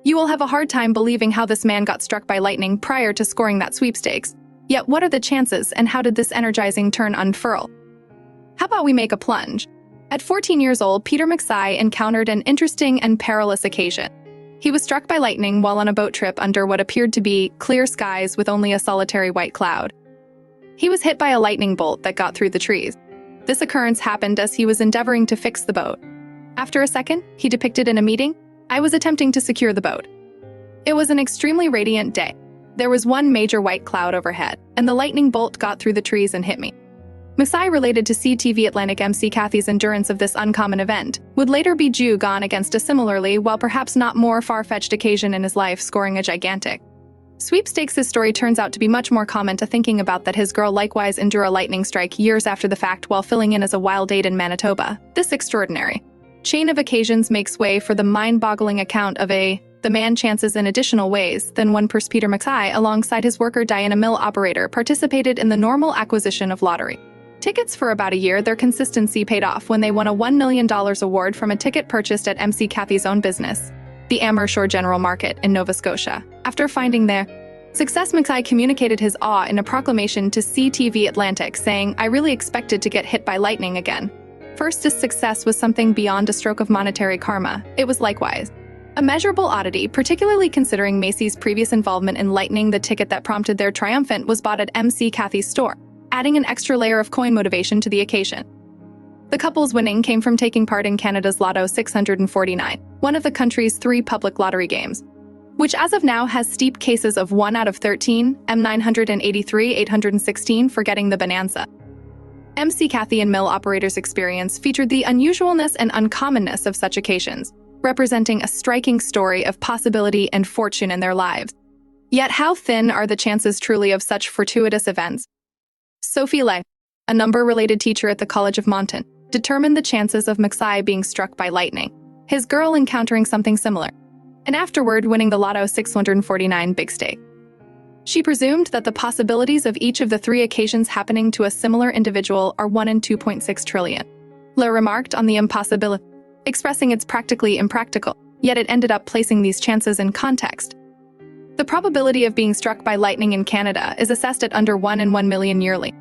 You will have a hard time believing how this man got struck by lightning prior to scoring that sweepstakes. Yet what are the chances, and how did this energizing turn unfurl? How about we make a plunge? At 14 years old, Peter McSay encountered an interesting and perilous occasion. He was struck by lightning while on a boat trip under what appeared to be clear skies with only a solitary white cloud. He was hit by a lightning bolt that got through the trees. This occurrence happened as he was endeavoring to fix the boat. After a second, he depicted in a meeting, "I was attempting to secure the boat. It was an extremely radiant day. There was one major white cloud overhead, and the lightning bolt got through the trees and hit me." McSay related to CTV Atlantic MC Cathy's endurance of this uncommon event, would later be gone against a similarly, while perhaps not more far-fetched occasion in his life, scoring a gigantic sweepstakes. His story turns out to be much more common to thinking about that his girl likewise endure a lightning strike years after the fact while filling in as a wild date in Manitoba. This extraordinary chain of occasions makes way for the mind-boggling account of the man chances in additional ways than one. Peter McSay, alongside his worker Diana mill operator, participated in the normal acquisition of lottery tickets for about a year. Their consistency paid off when they won a $1 million award from a ticket purchased at MC Cathy's own business, the Amershore General Market in Nova Scotia. After finding their success, McSay communicated his awe in a proclamation to CTV Atlantic, saying, "I really expected to get hit by lightning again." First, this success was something beyond a stroke of monetary karma. It was likewise a measurable oddity, particularly considering Macy's previous involvement in lightning. The ticket that prompted their triumphant was bought at MC Cathy's store, adding an extra layer of coin motivation to the occasion. The couple's winning came from taking part in Canada's Lotto 649, one of the country's 3 public lottery games, which as of now has steep cases of 1 out of 13, M983, 816 for getting the bonanza. MC Cathy and mill operators' experience featured the unusualness and uncommonness of such occasions, representing a striking story of possibility and fortune in their lives. Yet how thin are the chances truly of such fortuitous events? Sophie Lay, a number-related teacher at the College of Moncton, determined the chances of McSay being struck by lightning, his girl encountering something similar, and afterward winning the Lotto 649 big stake. She presumed that the possibilities of each of the 3 occasions happening to a similar individual are 1 in 2.6 trillion. Lay remarked on the impossibility, expressing it's practically impractical, yet it ended up placing these chances in context. The probability of being struck by lightning in Canada is assessed at under 1 in 1 million yearly.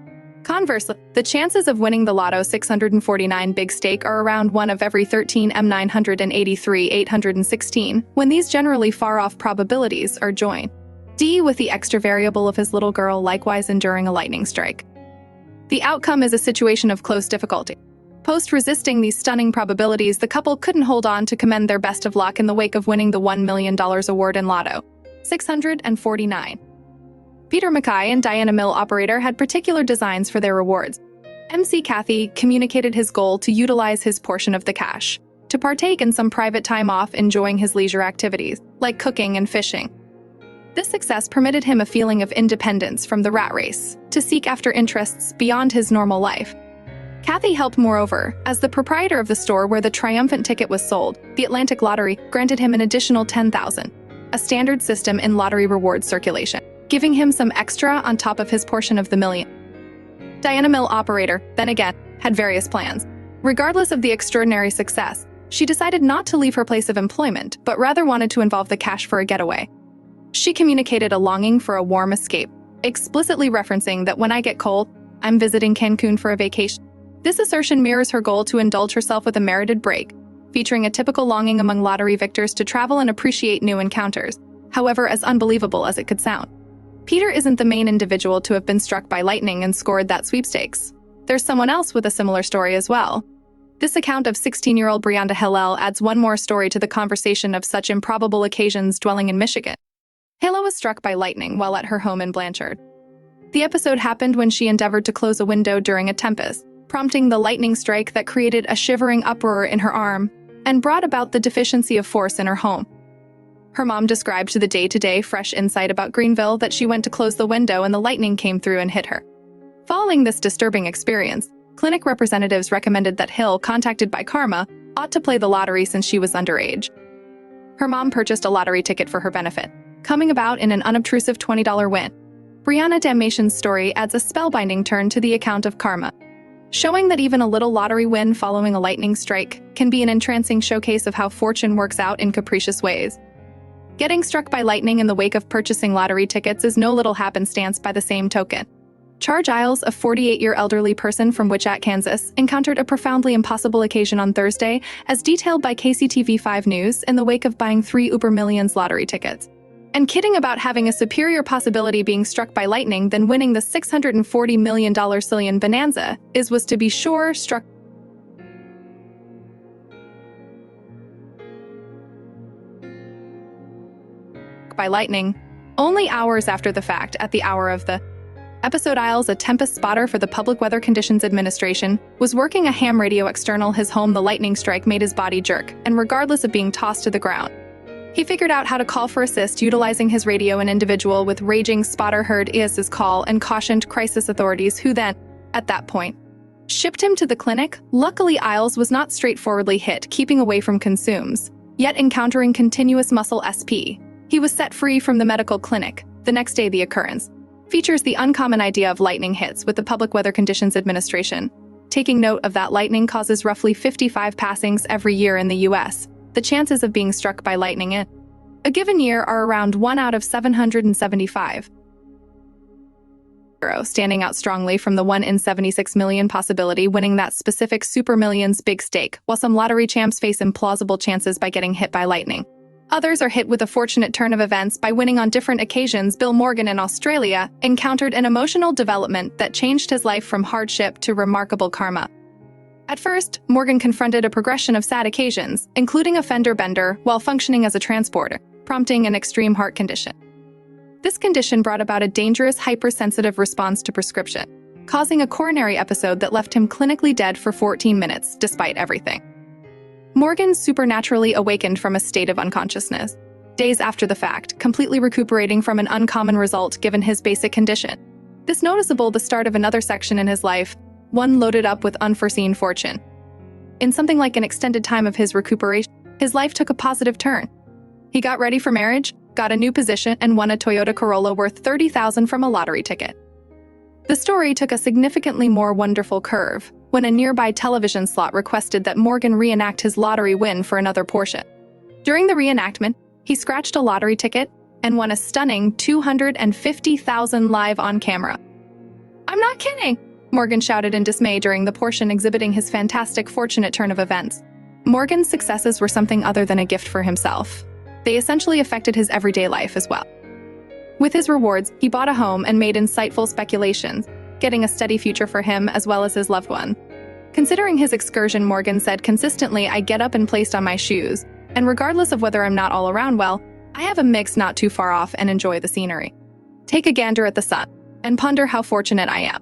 Conversely, the chances of winning the Lotto 649 big stake are around 1 of every 13 M983 816, when these generally far-off probabilities are joined with the extra variable of his little girl likewise enduring a lightning strike. The outcome is a situation of close difficulty. Post-resisting these stunning probabilities, the couple couldn't hold on to commend their best of luck in the wake of winning the $1 million award in Lotto 649. Peter McSay and Diana mill operator had particular designs for their rewards. MC Cathy communicated his goal to utilize his portion of the cash to partake in some private time off enjoying his leisure activities, like cooking and fishing. This success permitted him a feeling of independence from the rat race, to seek after interests beyond his normal life. Cathy helped moreover, as the proprietor of the store where the triumphant ticket was sold. The Atlantic Lottery granted him an additional $10,000, a standard system in lottery rewards circulation, giving him some extra on top of his portion of the million. Diana mill operator, then again, had various plans. Regardless of the extraordinary success, she decided not to leave her place of employment, but rather wanted to involve the cash for a getaway. She communicated a longing for a warm escape, explicitly referencing that "when I get cold, I'm visiting Cancun for a vacation." This assertion mirrors her goal to indulge herself with a merited break, featuring a typical longing among lottery victors to travel and appreciate new encounters, however as unbelievable as it could sound. Peter isn't the main individual to have been struck by lightning and scored that sweepstakes. There's someone else with a similar story as well. This account of 16-year-old Brianda Hillel adds one more story to the conversation of such improbable occasions. Dwelling in Michigan, Hillel was struck by lightning while at her home in Blanchard. The episode happened when she endeavored to close a window during a tempest, prompting the lightning strike that created a shivering uproar in her arm and brought about the deficiency of force in her home. Her mom described to the day-to-day fresh insight about Greenville that she went to close the window and the lightning came through and hit her. Following this disturbing experience, clinic representatives recommended that Hill, contacted by Karma, ought to play the lottery since she was underage. Her mom purchased a lottery ticket for her benefit, coming about in an unobtrusive $20 win. Brianna Damnation's story adds a spellbinding turn to the account of Karma, showing that even a little lottery win following a lightning strike can be an entrancing showcase of how fortune works out in capricious ways. Getting struck by lightning in the wake of purchasing lottery tickets is no little happenstance by the same token. Charge Isles, a 48-year elderly person from Wichita, Kansas, encountered a profoundly impossible occasion on Thursday, as detailed by KCTV5 News, in the wake of buying 3 Uber Millions lottery tickets. And kidding about having a superior possibility being struck by lightning than winning the $640 million Cillian Bonanza was to be sure struck by lightning only hours after the fact. At the hour of the episode, Isles, a tempest spotter for the Public Weather Conditions Administration, was working a ham radio external his home. The lightning strike made his body jerk, and regardless of being tossed to the ground, he figured out how to call for assist utilizing his radio. An individual with raging spotter heard Isles' call and cautioned crisis authorities, who then, at that point, shipped him to the clinic. Luckily, Isles was not straightforwardly hit, keeping away from consumes, yet encountering continuous muscle SP. He was set free from the medical clinic. The next day, the occurrence features the uncommon idea of lightning hits with the Public Weather Conditions Administration. Taking note of that, lightning causes roughly 55 passings every year in the U.S. The chances of being struck by lightning in a given year are around 1 out of 775. Standing out strongly from the 1 in 76 million possibility winning that specific Super Millions big stake, while some lottery champs face implausible chances by getting hit by lightning. Others are hit with a fortunate turn of events by winning on different occasions. Bill Morgan in Australia encountered an emotional development that changed his life from hardship to remarkable karma. At first, Morgan confronted a progression of sad occasions, including a fender bender while functioning as a transporter, prompting an extreme heart condition. This condition brought about a dangerous hypersensitive response to prescription, causing a coronary episode that left him clinically dead for 14 minutes, despite everything. Morgan supernaturally awakened from a state of unconsciousness days after the fact, completely recuperating from an uncommon result given his basic condition. This noticeable the start of another section in his life, one loaded up with unforeseen fortune. In something like an extended time of his recuperation, his life took a positive turn. He got ready for marriage, got a new position, and won a Toyota Corolla worth $30,000 from a lottery ticket. The story took a significantly more wonderful curve when a nearby television slot requested that Morgan reenact his lottery win for another portion. During the reenactment, he scratched a lottery ticket and won a stunning $250,000 live on camera. "I'm not kidding!" Morgan shouted in dismay during the portion, exhibiting his fantastic fortunate turn of events. Morgan's successes were something other than a gift for himself. They essentially affected his everyday life as well. With his rewards, he bought a home and made insightful speculations, getting a steady future for him as well as his loved one. Considering his excursion, Morgan said consistently, "I get up and placed on my shoes, and regardless of whether I'm not all around well, I have a mix not too far off and enjoy the scenery. Take a gander at the sun, and ponder how fortunate I am."